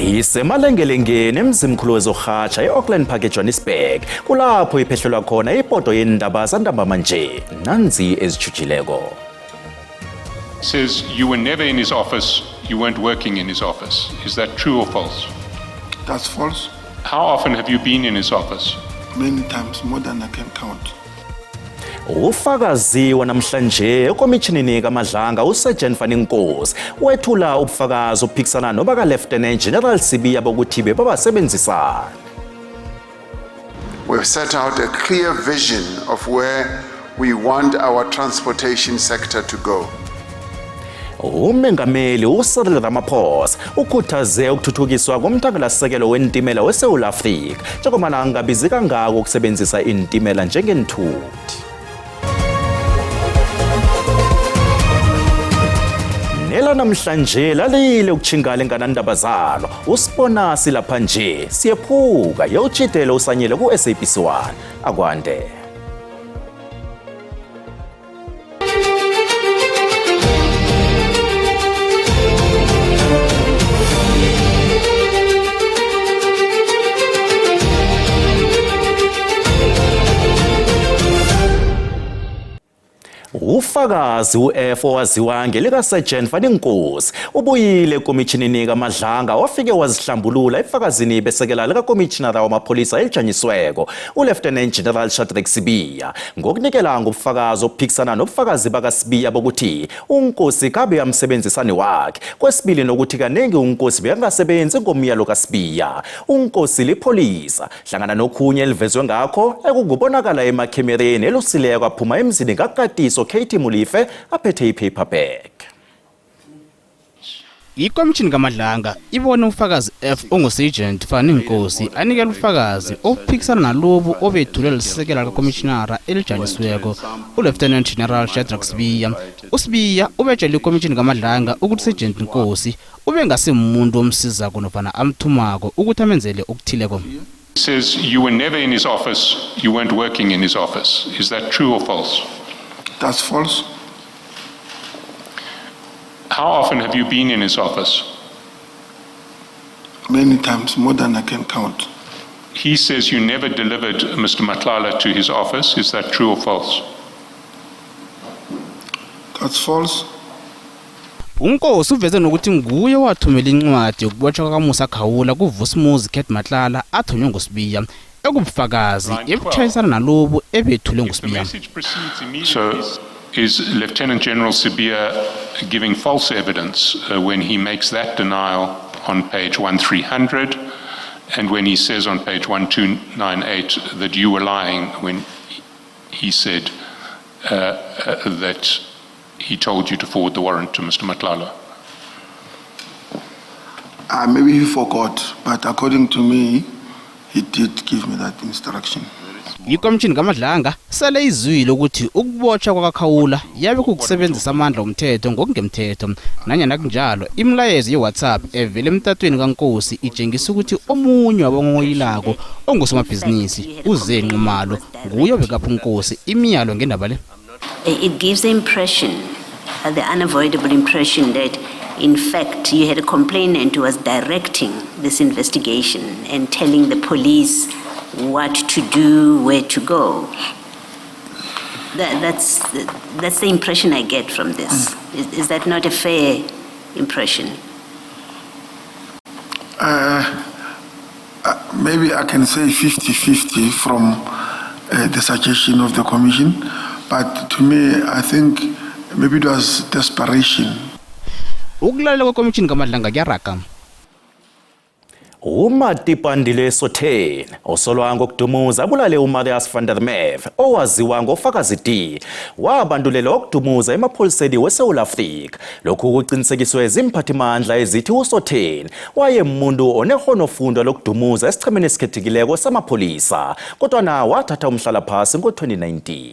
Isemalengelengeni emzimkhulu wezoRhatsha eAuckland Park eJohannesburg kulapho iphehlelwa khona ipoto yendaba zandabamanje nanzi ezijujileko. Says you were never in his office, you weren't working in his office. Is that true or false? That's false. How often have you been in his office? Many times, more than I can count. Ufakaziwa namhlanje ekomitjhinini kaMadlanga uSergeant Fanny Nkosi wethula ubufakazi obuphikisana nobaka Lieutenant General Sibiya bokuthi bebabasebenzisana. We've set out a clear vision of where we want our transportation sector to go. Umengameli uCyril Ramaphosa ukhuthaze ukuthuthukiswa komthangalasisekelo wentimela weSouth Africa njengoba angabizi kangako ukusebenzisa intimela njengenthuthi. Nela namhlanje lalile ukuchingala enganandaba zalo usibonasi lapha nje siyephuka yewutshidele usanyele ku-SABC1 akwande. Ufakazi uF owaziwa ngelika Sergeant Fanny Nkosi ubuyile ekomitjhinini kaMadlanga wafike wazihlambulula efakazini besekela lika Commissioner wamapholisa elijanyisweko uLieutenant General Shadrack Sibiya ngokunikela ngobufakazi obuphikisana nobufakazi bakaSibiya bokuthi uNkosi kabe amsebenzisani wakhe kwesibili nokuthi kanengi uNkosi beyangasebenzi ngomyalo kaSibiya. uNkosi lipholisa hlangana nokhunye elivezwe ngakho ekungubonakala emakhemereni elusileko aphuma emzini kakatiso Katie Mulife aphethe ipaperback. Ikomishini kaMadlanga ibona ufakazi F onguSergeant Fanny Nkosi anikela ufakazi ophikisana nalobu obethulela lisekela kaCommissioner elijanyisweko uLieutenant General Shadrack Sibiya. uSibiya ubetshela ikomishini kaMadlanga ukuthi Sergeant Nkosi ubengasemuntu omsiza konofana amthumako ukuthi amenzele okuthileko. Says you were never in his office, you weren't working in his office. Is that true or false? That's false. How often have you been in his office? Many times, more than I can count. He says you never delivered Mr. Matlala to his office. Is that true or false? That's false. uNkosi uveze nokuthi nguye wathumela incwadi yokubotshwa kaMusa Khawula kuVusumuzi Kate Matlala athonywe nguSibiya ekubufakazi ebuchayisana nalobu ebethule nguSibiya. So is Lieutenant General Sibiya giving false evidence when he makes that denial on page 1300 and when he says on page 1298 that you were lying when he said that he told you to forward the warrant to Mr. Matlala? Maybe he forgot, but according to me, he did give me that instruction. Ikomishini kaMadlanga sele izwile ukuthi ukubotshwa kwakaKhawula yabe kukusebenzisa amandla omthetho ngokungemthetho. Nanyana kunjalo imlayezo yeWhatsApp evele emtatweni kaNkosi itshengisa ukuthi omunye wabongoyilako ongusomabhizinisi uZenqumalo nguye obekapha uNkosi imiyalo ngendaba le. It gives the impression, the unavoidable impression that in fact you had a complainant who was directing this investigation and telling the police what to do, where to go. That's the impression I get from this. Is that not a fair impression? Maybe I can say 50-50 from the suggestion of the commission, but to me, I think maybe it was desperation. Ukulalela kwekomishini kaMadlanga kuyaraga. uMatipandile Sotheni osolwa ngokudumuza abulale uMarius van der Merwe owaziwa ngofakazi D wabandulela ukudumuza emapholiseni weSouth Africa. Lokhu kuqinisekiswe izimphathimandla ezithi uSotheni wayemuntu onehonofundo lokudumuza esichemeni esikhethekileko samapholisa kodwa na wathatha umhlala phasi ngo-2019.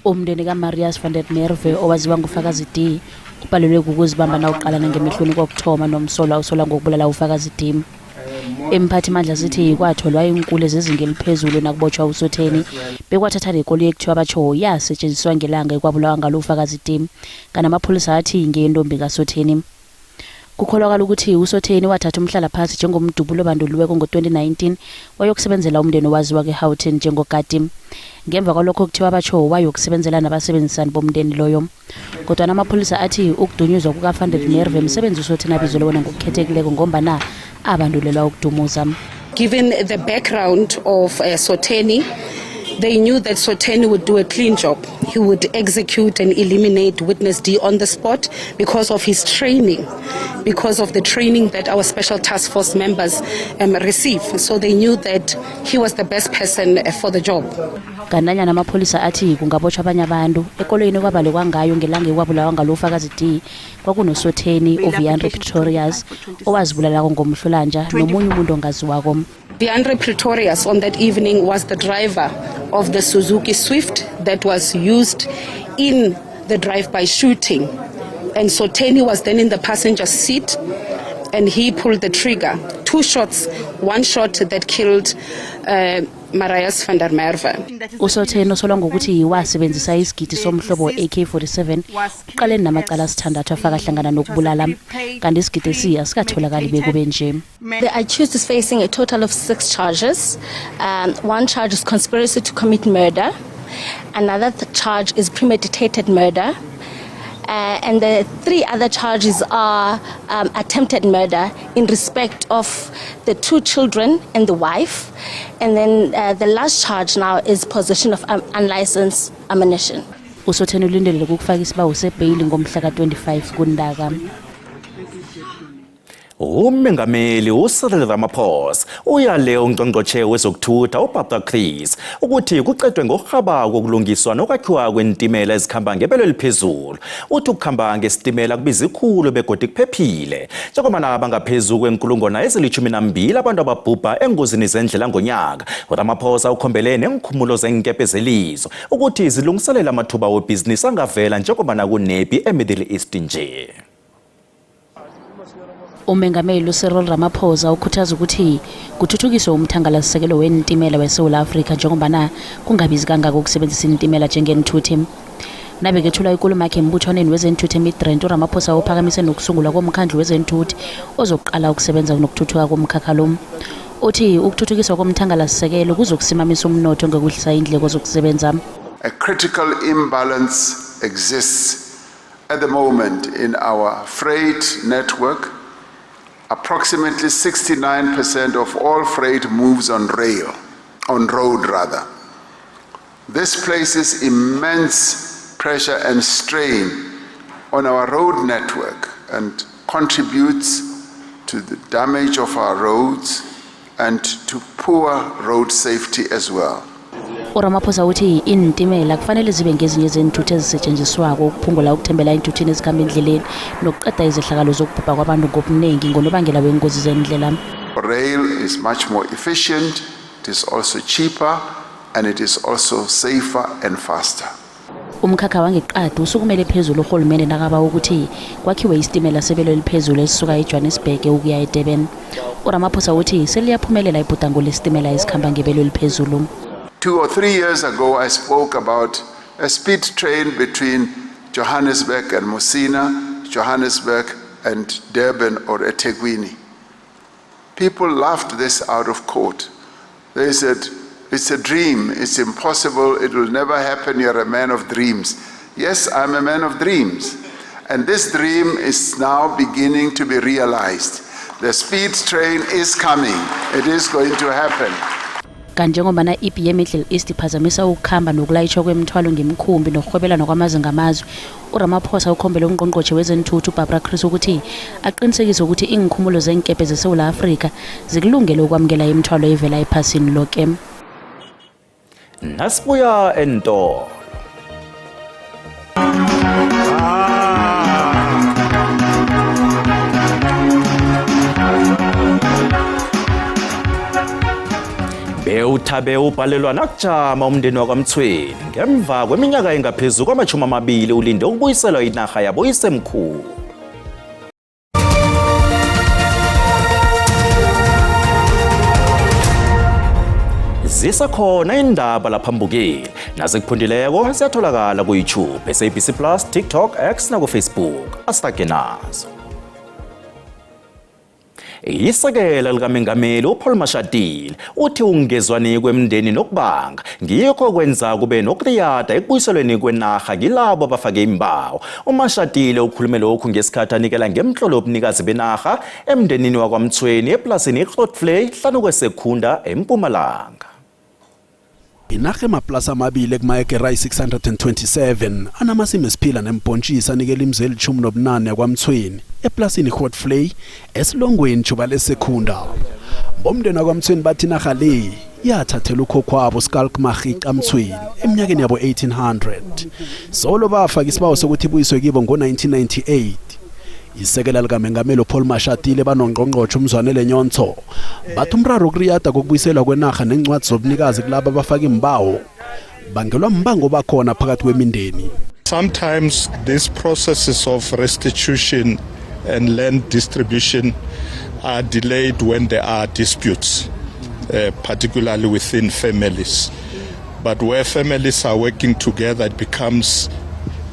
Umndeni kaMarius van der Merwe owaziwa ngofakazi D ubhalelwe ukuzibamba na uqalana ngemehlweni kokuthoma nomsolwa usola ngokubulala ufakazi D. Emphathimandla zithi kwatholwa inkulu ezezinga eliphezulu nakubotshwa uSotheni bekwathatha lekoli ekuthiwa abatsho yasetshenziswa ngelanga ekwabulawa ngalo ufakazi D kana amapholisa athi ngentombi kaSotheni. Kukholakala ukuthi uSotheni wathatha umhlalaphansi njengomdubulo obandululiweko ngo-2019 wayokusebenzela umndeni owaziwa ke-Houghton njengokati. Ngemva kwalokho kuthiwa batsho wayokusebenzela nabasebenzisani bomndeni loyo. Kodwa amapholisa athi ukudunyuzwa kuka-Van der Merwe emsebenzi uSotheni abizelwe wona ngokukhethekileko ngombana abandulelwa ukudumuza. Given the background of Sotheni, they knew that Sotheni would do a clean job. He would execute and eliminate witness D on the spot because of his training, because of the training that our special task force members receive. So they knew that he was the best person for the job. Kananyana amapholisa athi kungabotshwa abanye abantu ekoloyini kwabalekwa ngayo ngelanga ekwabulawa ngalo uFakazi D kwakunoSotheni oViandre Pretorius owazibulalako ngomhlolanja nomunye umuntu ongaziwako. Viandre Pretorius on that evening was the driver of the Suzuki Swift that was used in the drive-by shooting. And Sotheni was then in the passenger seat and he pulled the trigger. 2 shots, 1 shot that killed Marius van der Merwe. uSotheni osolwa ngokuthi wasebenzisa isigidi somhlobo AK47 uqalene namacala asithandathu afaka hlangana nokubulala kanti isigidi asikatholakali bekube nje. The accused is facing a total of 6 charges. 1 charge is conspiracy to commit murder. Another charge is premeditated murder. And the 3 other charges are attempted murder in respect of the 2 children and the wife. And then the last charge now is possession of unlicensed ammunition. uSotheni ulindelele ukufaka isibawo sebhayili ngomhla ka-25 kuNdaka. Umengameli uCyril Ramaphosa uyale ungqongqotjhe wezokuthutha uBarbara Chris ukuthi kuqedwe ngokurhabako ukulungiswa nokwakhiwa kwentimela ezikhamba ngebelo eliphezulu. Uthi ukukhamba ngesitimela kubiza ikhulu begodi kuphephile njengoba abangaphezulu kwenkulungwana ezili-12 abantu ababhubha engozini zendlela ngonyaka. uRamaphosa ukhombelene ngezikhumulo zenkepe zelizwe ukuthi zilungiselela amathuba webhizinisi angavela njengoba kunepi eMiddle East nje. Umengameli uCyril Ramaphosa ukhuthaza ukuthi kuthuthukiswe umthangalasisekelo wentimela weSouth Africa njengoba kungabizi kangako ukusebenzisa intimela njengenithuthi. Nabekethula inkulumo yakhe embuthwaneni wezenthuthi eMidrand, uRamaphosa uphakamise nokusungulwa komkhandlu wezenthuthi ozoqala ukusebenza nokuthuthuka komkhakha lo. Uthi ukuthuthukiswa komthangalasisekelo kuzokusimamisa umnotho ngokuhlisa indleko zokusebenza. A critical imbalance exists at the moment in our freight network. Approximately 69% of all freight moves on road rather. This places immense pressure and strain on our road network and contributes to the damage of our roads and to poor road safety as well. uRamaphosa uthi intimela kufanele zibe ngezinye zenthuthi ezisetshenziswako ukuphungula ukuthembela enthuthini ezikhamba endleleni nokuqeda izehlakalo zokubhubha kwabantu ngobuningi ngonobangela wengozi zendlela. Rail is much more efficient, it is also cheaper, and it is also safer and faster. Umkhakha wangeqadi usukumele phezulu urhulumende nakaba ukuthi kwakhiwe isitimela sebelo eliphezulu esisuka eJohannesburg ukuya eDurban. uRamaphosa uthi seliyaphumelela ibhudango lesitimela esikhamba ngebelo eliphezulu. 2 or 3 years ago, I spoke about a speed train between Johannesburg and Messina, Johannesburg and Durban or eThekwini. People laughed this out of court. They said, it's a dream, it's impossible, it will never happen, you're a man of dreams. Yes, I'm a man of dreams. And this dream is now beginning to be realized. The speed train is coming, it is going to happen. Kanti njengoba ipi yeMiddle East iphazamisa ukukhamba nokulayitshwa kwemithwalo ngemkhumbi nokuhwebelana kwamazwe ngamazwe, uRamaphosa ukhombele ungqongqotjhe wezenthuthi uBarbara Chris ukuthi aqinisekise ukuthi ingikhumulo zenkepe zeSouth Africa zikulungele ukwamukela imithwalo evela ephasini lonke. Nasibuya entolo. Bewuthabe ubhalelwa nakujama umndeni wakwaMthweni ngemva kweminyaka engaphezulu kwama-20 ulinde ukubuyiselwa inarha yabo isemkhulu. Zisakhona indaba laphambukile nazikuphundileko siyatholakala ku-YouTube, SABC+, TikTok, X naku Facebook. Asitake nazo. Isekela likaMengameli uPaul Mashatile uthi ungezwani kwemndeni nokubanga ngikho kwenza kube nokuriyada ekubuyiselweni kwenarha kilabo abafake imbawo. uMashatile ukhulume lokhu ngesikhathi anikela ngemhlolo yobunikazi benarha emndenini wakwaMthweni eplasini iGrootvlei hlanu kweSekhunda eMpumalanga. Inarha emaplasa amabili kumayekera 627 anamasimi esiphila nempontshisi anikela imizwa eli-18 yakwaMthweni eplasini iGrootvlei esilongweni juba leSekhunda. Bomndeni wakwaMthweni bathi inarha le yathathela ukhokhwabo uSkalk Mahiqa Mthweni eminyakeni yabo 1800. Solo bafaka isibawo sokuthi ibuyiswe kibo ngo-1998. Isekela likaMengameli uPaul Mashatile banongqongqotho uMzwanele Nyontso bathi umraro wokuriyada kokubuyiselwa kwenarha nencwadi zobunikazi kulabo abafaka imbawo bangelwa mbango bakhona phakathi kwemindeni. Sometimes these processes of restitution and land distribution are delayed when there are disputes, particularly within families. But where families are working together, it becomes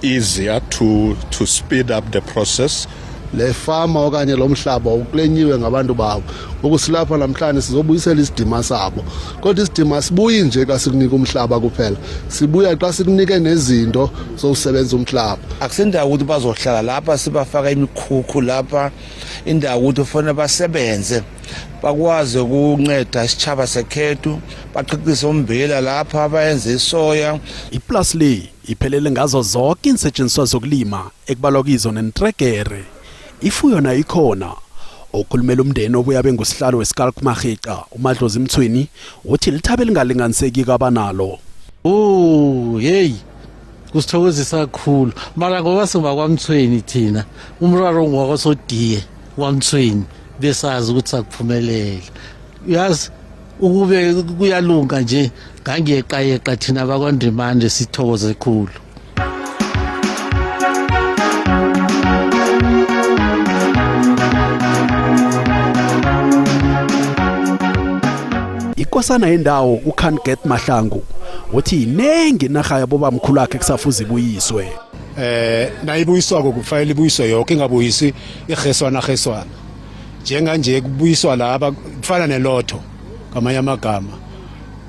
easier to speed up the process. Le farma okanye lo mhlaba uklenyiwe ngabantu babo ngokusilapha namhlanje sizobuyisela isidima sabo kodwa isidima sibuyi nje xa sikunika umhlaba kuphela sibuya xa sikunike nezinto zokusebenza umhlaba akusendawo ukuthi bazohlala lapha sibafaka imikhukhu lapha indawo ukuthi ufanele basebenze bakwazi ukunceda isitshaba sekhethu baqhiqise umbila lapha abayenze isoya. Iplus le iphelele ngazo zonke insetshenziswa zokulima ekubalwa kizo nentregere. Ifuyo na ikhona. Okhulumela umndeni obuya bengusihlalo weSkalk Mahiqa uMadlozi Mthweni uthi lithabe lingalinganiseki kabanalo. Hey kusithokozisa kakhulu mara ngoba sima kwaMthweni thina umraro ngwakosodiye kwaMthweni besazi ukuthi sakuphumelela. Yazi ukube kuyalunga nje ngangiyeqayeqa thina bakwaNdimande sithokoze kakhulu. Inkosana yendawo uKhanget Mahlangu uthi inengi inarha yabo bamkhulu wakhe kusafuza ibuyiswe. Nayibuyiswa kufanele ibuyiswe yonke ingabuyisi igeswana njenganje kubuyiswa laba kufana nelotho ngamanye amagama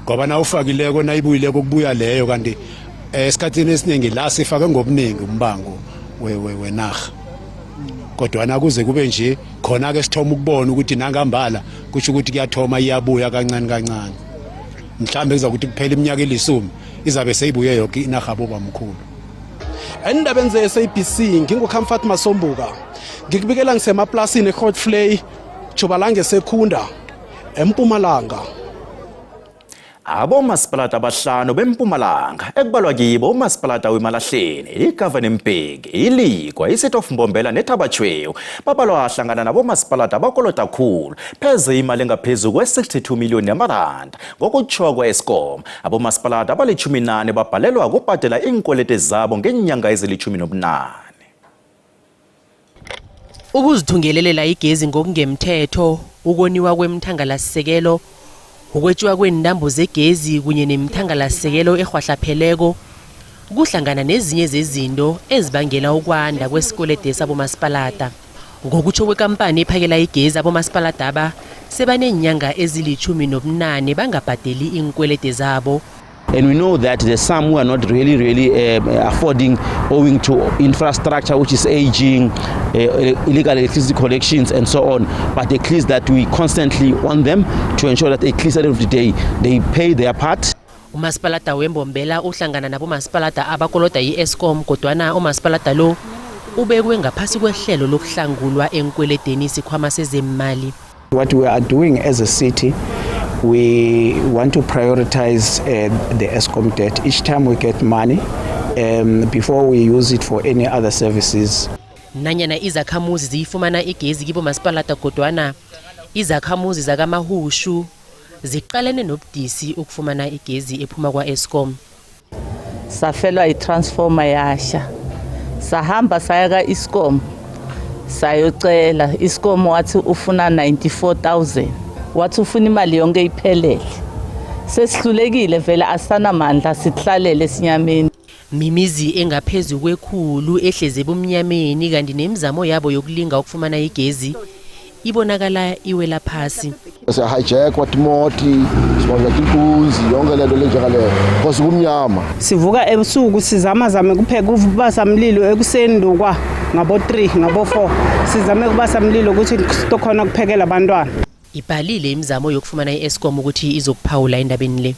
ngoba na ufakileko nayibuyileko kubuya leyo kanti esikhathini esiningi la sifake ngobuningi umbango wenarha kodwa na kuze kube nje khona ke sithoma ukubona ukuthi nangambala kusho ukuthi kuyathoma iyabuya kancane mhlambe kuzakuthi kuphela iminyaka elisumi izabe seyibuye yonke inarha boba mkhulu. Endabeni ze-SABC nginguComfort Masombuka ngikubikela ngisemaplasini eGrootvlei juba langeSekhunda eMpumalanga. Abomasipalata abahlanu beMpumalanga ekubalwa kibo umasipalata weMalahleni, iGovernor Mbeki, iLikwa, iCity of Mbombela neThabachwewu babalwa hlangana nabomasipalata abakolota kakhulu pheze imali engaphezu kwe-62 million yamaranda ngokutshiwo kwe-Eskom. Abomasipalata abali-18 babhalelwa ukubhadela iinkwelete zabo ngenyanga ezili-18. Ukuzithungelelela igezi ngokungemthetho, ukoniwa kwemthangalasisekelo, ukwetshwa kwendambo zegezi kunye nemthangalasisekelo ehwahlapheleko kuhlangana nezinye zezinto ezibangela ukwanda kwesikolede sabomasipalata. Ngokutsho kwekampani ephakela igezi abomasipalata aba sebaneenyanga ezili-18 bangabhadeli iinkwelede zabo. And we know that there's some who are not really affording owing to infrastructure which is aging, illegal electricity collections and so on. But at least that we constantly want them to ensure that at least at the end of the day they pay their part. Umasipalata weMbombela uhlangana nabomasipalata abakolota i-Eskom kodwana umasipalata lo ubekwe ngaphasi kwehlelo lokuhlangulwa enkweledeni isikhwama sezemali. What we are doing as a city, we want to prioritize the Eskom debt. Each time we get money, before we use it for any other services. Nanyana izakhamuzi ziyifumana igezi kibo masipalata kodwana izakhamuzi zakamahushu ziqalene nobudisi ukufumana igezi ephuma kwa-Eskom. Safelwa itransformer yasha. Sahamba saya ka-Eskom. Sayocela Eskom wathi ufuna 94,000. Wathi ufuna imali yonke iphelele. Sesihlulekile vele asanamandla sihlalele sinyameni. Mimizi engaphezulu kwekhulu ehleze bomnyameni kanti nemizamo yabo yokulinga ukufumana igezi ibonakala iwela phasi. Siyahijackwa timoti, sibonga inkunzi, yonke lento lenjengaleyo. Because kumnyama. Sivuka ebusuku sizama kupheka ukubasa umlilo ekuseni ndokwa ngabo 3 ngabo 4 sizame ukubasa umlilo ukuthi sizokhona kuphekela abantwana. Ibhalile imizamo yokufumana iEskom ukuthi izokuphawula endabeni le.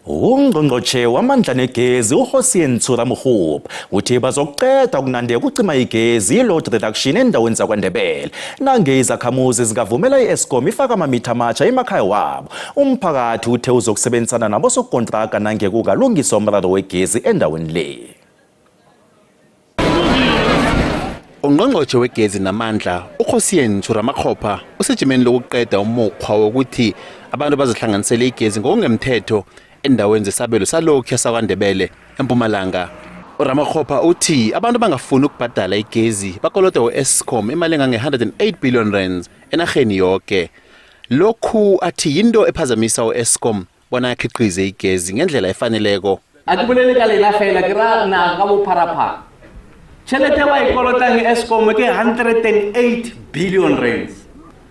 Ungqongqotjhe wamandla negezi uHosien Tsuramhub uthi bazokuqeda ukunande ukucima igezi i-load reduction endaweni zaKwaNdebele nange izakhamuzi zingavumela iEskom ifaka amamitha amatsha emakhaya wabo. Umphakathi uthe uzokusebenzisana nabo sokontraka nange kukalungiswa umraro wegezi endaweni le. Ungqongqotjhe wegezi namandla uHosien Tsuramhub usejimeni lokuqeda umukghwa wokuthi abantu bazihlanganisele igezi ngokungemthetho endaweni zesabelo salokhu yasaKwaNdebele eMpumalanga. uRamaphosa uthi abantu bangafuni ukubhadala igezi bakoloda uEskom imali engange-108 billion rands enarheni yonke. Lokhu athi yinto ephazamisa uEskom bona yakhiqize igezi ngendlela efaneleko. Atibulele lela fela kira na ka bopharaphara. Tšhelete ba ikolotang Eskom ke 108 billion rands.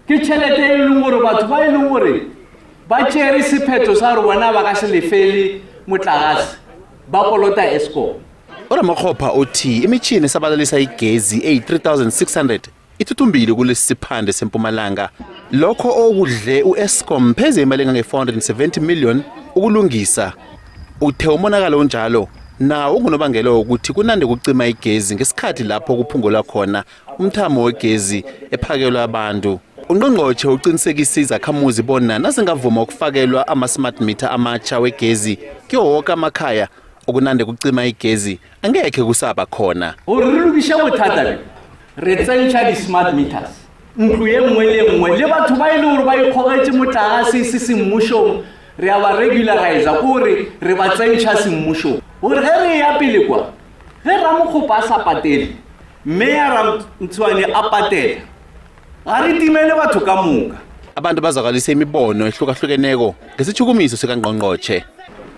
Ke tšhelete e leng gore batho ba e leng gore ba tšere sephetho sa re bona ba ka se lefele motlakase ba kolota Eskom. uRamaphosa uthi imitshini esabalalisa igezi e-3600 ithutumbile kulesi siphande seMpumalanga. Lokho okudle uEskom pheze imali engange-470 million ukulungisa. Uthe umonakalo onjalo nawo ungunobangela ukuthi kunande kucima igezi ngesikhathi lapho kuphungula khona umthamo wegezi ephakelwa abantu. Ungqongqotjhe uqinisekisa izakhamuzi bona nazingavuma ukufakelwa ama-smart meter amatsha wegezi kiwo wonke amakhaya okunande kucima igezi angekhe kusaba khona. Urulukisha bothata re tsentšha di-smart meters ntlo ye nngwe le nngwe le batho ba e le gore ba ikgogetse motlakase se semmušong re a ba regulariza kore re ba tsentšha semmušong gore ge re ya pele kwa ge Ramokgopa a sa patele mme ya Ramtshwane a patela ga re timele batho ka moka. Abantu bazakalisa imibono ehlukahlukeneko ngesitshukumiso sikangqongqotjhe.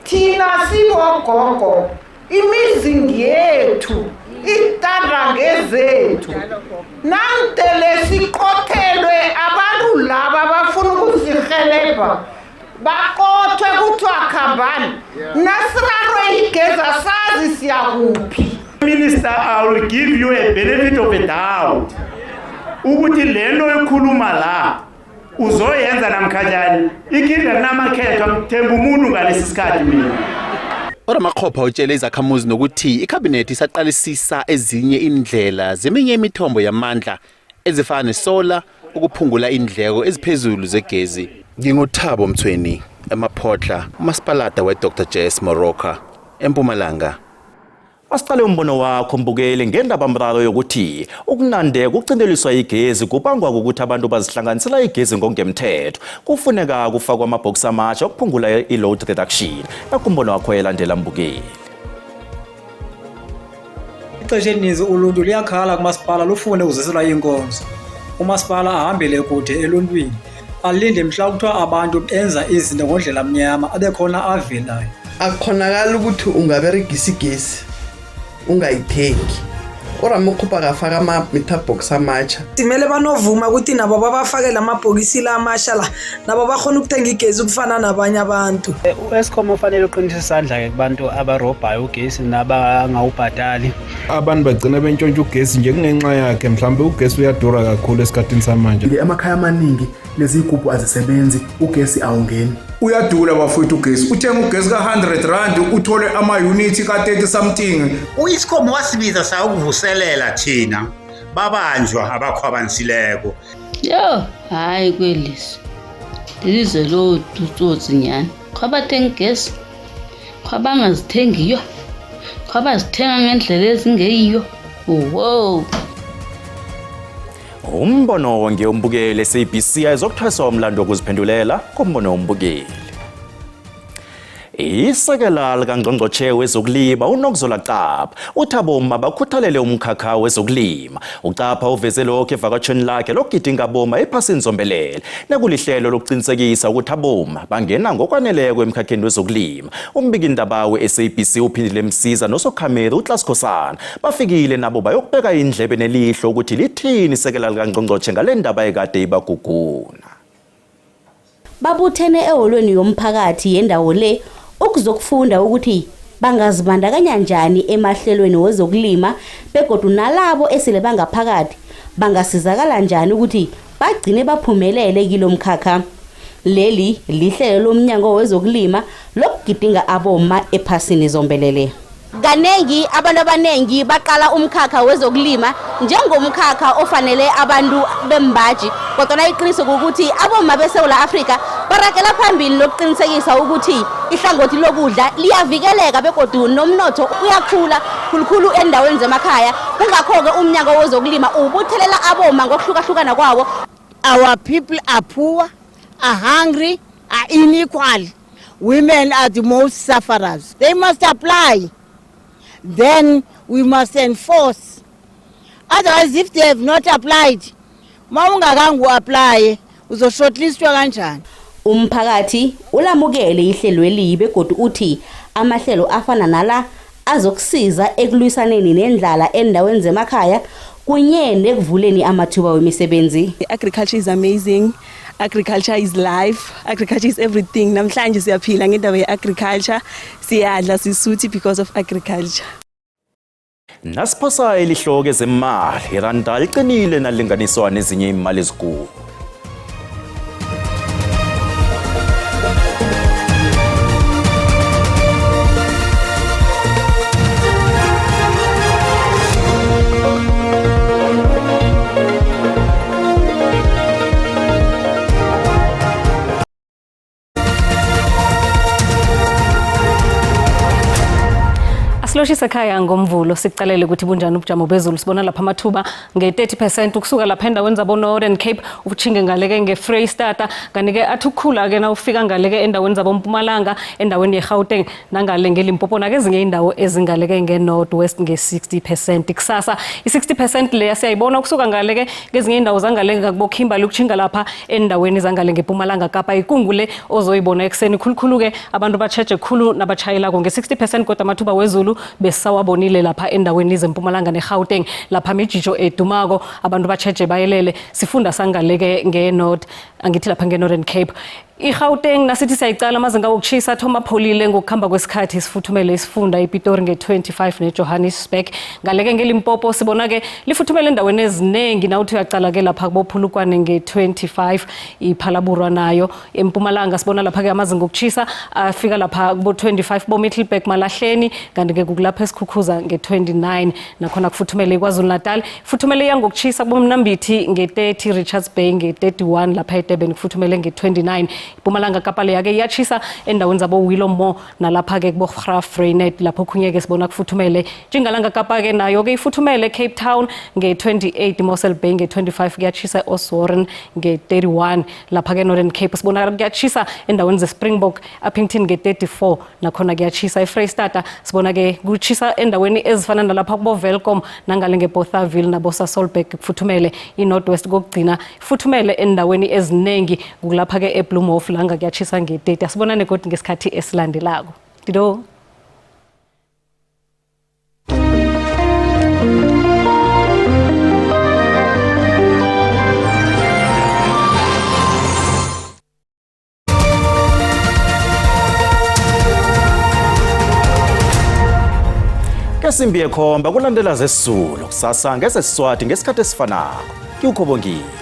Thina siwogogo imizingi yethu itanda ngezethu nantele siqothelwe abantu laba bafuna ukuzihelebha bakothwe kuthiwa khambani nasirarwe igeza sazi siyakuphi. Minister, I will give you a benefit of a doubt ukuthi lento ekhuluma la uzoyenza namkhanyani ikinga namakhetho mthemba umuntu ngalesi sikhathi mina. uRamaphosa utshele izakhamuzi nokuthi ikhabinethi isaqalisisa ezinye indlela zeminye imithombo yamandla ezifana nesola ukuphungula indleko eziphezulu zegezi. NginguThabo Mthweni eMaphotla, uMasipalata weDr J.S. Moroka eMpumalanga. Asiqale umbono wakho mbukeli ngendaba mraro yokuthi ukunande kucindeliswa igezi kubangwa ukuthi abantu bazihlanganisela igezi ngokungemthetho. Kufuneka kufakwa amabhokisi amatsha okuphungula i-load reduction. Nakumbono wakho elandela mbukeli. Ixesha elininzi uluntu liyakhala kumasipala lufune uziselwa inkonzo. Umasipala ahambele kude eluntwini. Alinde mhla kuthiwa abantu benza izinto ngendlela mnyama abe khona avelayo. Akukhonakala ukuthi ungaberegisa igesi ungayithengi. uRamokgopa akafaka ama-meter box amatsha. Simele banovuma ukuthi nabo babafakele amabhokisi la amasha la nabo bakhona ukuthenga igezi ukufana nabanye abantu. uEskom ufanele uqinise isandla kubantu abarobhayo ugesi nabangawubhadali. Abantu bagcina bentshontsha ugesi nje kungenxa yakhe mhlawumbe ugesi uyadura kakhulu esikhathini samanje. Amakhaya amaningi lezi igubhu azisebenzi ugesi awungeni. Uyadula bafowethu ugesi uthenga ugesi ka100 rand uthole ama-unit ka30 something. uEskom wasibiza sayokuvuselela thina babanjwa abakhwabansileko. Yo hayi kwelisi lizwe lo tutsotsi nyani khwabathenga igesi khwabangazithengiyo khwabazithenga ngendlela ezingeyiyo. Wow. Umbono wonke umbukeli SABC ayizokuthwesa umlando wokuziphendulela kumbono umbukeli. Isekela likaNgqongqotjhe wezokulima uNokzola Qapha uthi abomma bakhuthalele umkhakha wezokulima. uQapha uveze lokho evakatshweni lakhe lokugidinga abomma ephasini zombelele nekulihlelo lokuqinisekisa ukuthi abomma bangena ngokwaneleko emkhakheni wezokulima. Umbikindaba we-SABC uphindile msiza nosokhameri uClass Khosana bafikile nabo bayokubeka indlebe nelihlo ukuthi lithini isekela likaNgqongqotjhe ngale ndaba ekade ibaguguna. Babuthene eholweni yomphakathi yendawo le ukuzokufunda ukuthi bangazibandakanya njani emahlelweni wezokulima begodu nalabo esele bangaphakathi bangasizakala njani ukuthi bagcine baphumelele kilomkhakha. Leli lihlelo lomnyango wezokulima lokugidinga abomma ephasini zombelele. Kanengi abantu abanengi baqala umkhakha wezokulima njengomkhakha ofanele abantu bembaji kodwa iqiniso ukuthi abomma beSouth Africa barakela phambili lokuqinisekisa ukuthi ihlangothi lokudla liyavikeleka begodu nomnotho uyakhula khulukhulu endaweni zemakhaya. Kungakho ke umnyango wezokulima ubuthelela abomma ngokuhlukahlukana kwawo. Our people are poor, are hungry, are unequal. Women are the most sufferers. They must apply. Then we must enforce. Otherwise, if they have not applied, mawungakangu apply, uzo shortlistwa kanjani. Umphakathi ulamukele ihlelweli begodu uthi amahlelo afana nala azokusiza ekulwisaneni nendlala endaweni zemakhaya kunye nekuvuleni amathuba wemisebenzi. Agriculture is amazing. Agriculture is life. Agriculture is everything. Namhlanje siyaphila ngendaba ye-agriculture. Siyadla sisuthi because of agriculture. Nasiphosa elihloko ezemali, iranda liqinile nalinganiswa nezinye imali ezinkulu. Siloshisa ekhaya ngomvulo sicalele ukuthi bunjani ubujamo bezulu sibona lapha amathuba nge-30% ukusuka lapha endaweni zabo Northern Cape uchinge ngaleke ngeFreystata kanike athi ukukhula ke na ufika ngaleke endaweni zabo Mpumalanga endaweni yeGauteng nangale ngeLimpopo na kezinye indawo ezingaleke ngeNorthwest nge-60%. Kusasa i-60% le siyayibona ukusuka ngaleke kezinye indawo zangaleke kubo Kimberley ukuchinga lapha endaweni zangale ngeMpumalanga Kapa ikungule ozoyibona ekseni khulukhulu ke abantu bacheche khulu nabachayela nge-60% kodwa amathuba wezulu besawabonile lapha endaweni zeMpumalanga neGauteng lapha mijijo edumako abantu bacheche bayelele sifunda sangaleke ngeNorth angithi lapha ngeNorthern Cape. iGauteng nasithi siyayicala amazinga okuchisa thoma pholile ngokukhamba kwesikhathi isifuthumele isifunda iPitori nge-25 neJohannesburg ngaleke ngeLimpopo sibona ke lifuthumele endaweni ezinengi nawuthi uyacala ke lapha kubophulukwane nge-25 iPhalaburwa nayo eMpumalanga sibona lapha ke amazinga okuchisa afika lapha kubo-25 boMiddelburg Malahleni kanti ke kulapha esikhukhuza nge-29 nakhona kufuthumele kwaZulu Natal futhumele yangokuchisa kuboMnambithi nge-30 Richards Bay nge-31 lapha eDurban kufuthumele nge-29 Mpumalanga Kapa le yake yachisa endaweni zabo Willowmore nalapha ke kubo Graaff-Reinet lapho kunyeke sibona kufuthumele Njengalanga Kapa ke nayo ke ifuthumele Cape Town nge-28 Mossel Bay nge-25 kuyachisa Osborne nge-31 lapha ke Northern Cape sibona kuyachisa endaweni zeSpringbok Appington nge-34 nakhona kuyachisa eFreystata sibona ke kuchisa endaweni ezifana nalapha kubo Welcome nangale ngeBothaville nabo Sasolburg kufuthumele iNorthwest kokugcina futhumele endaweni ezinengi kulapha ke eBloemhof langa kuyachisa nge-30 asibonane kodwa ngesikhathi esilandelako dido. Kesimbi ekhomba kulandela zesizulu kusasa ngezesiswati ngesikhathi esifanako. Kiukhobongile.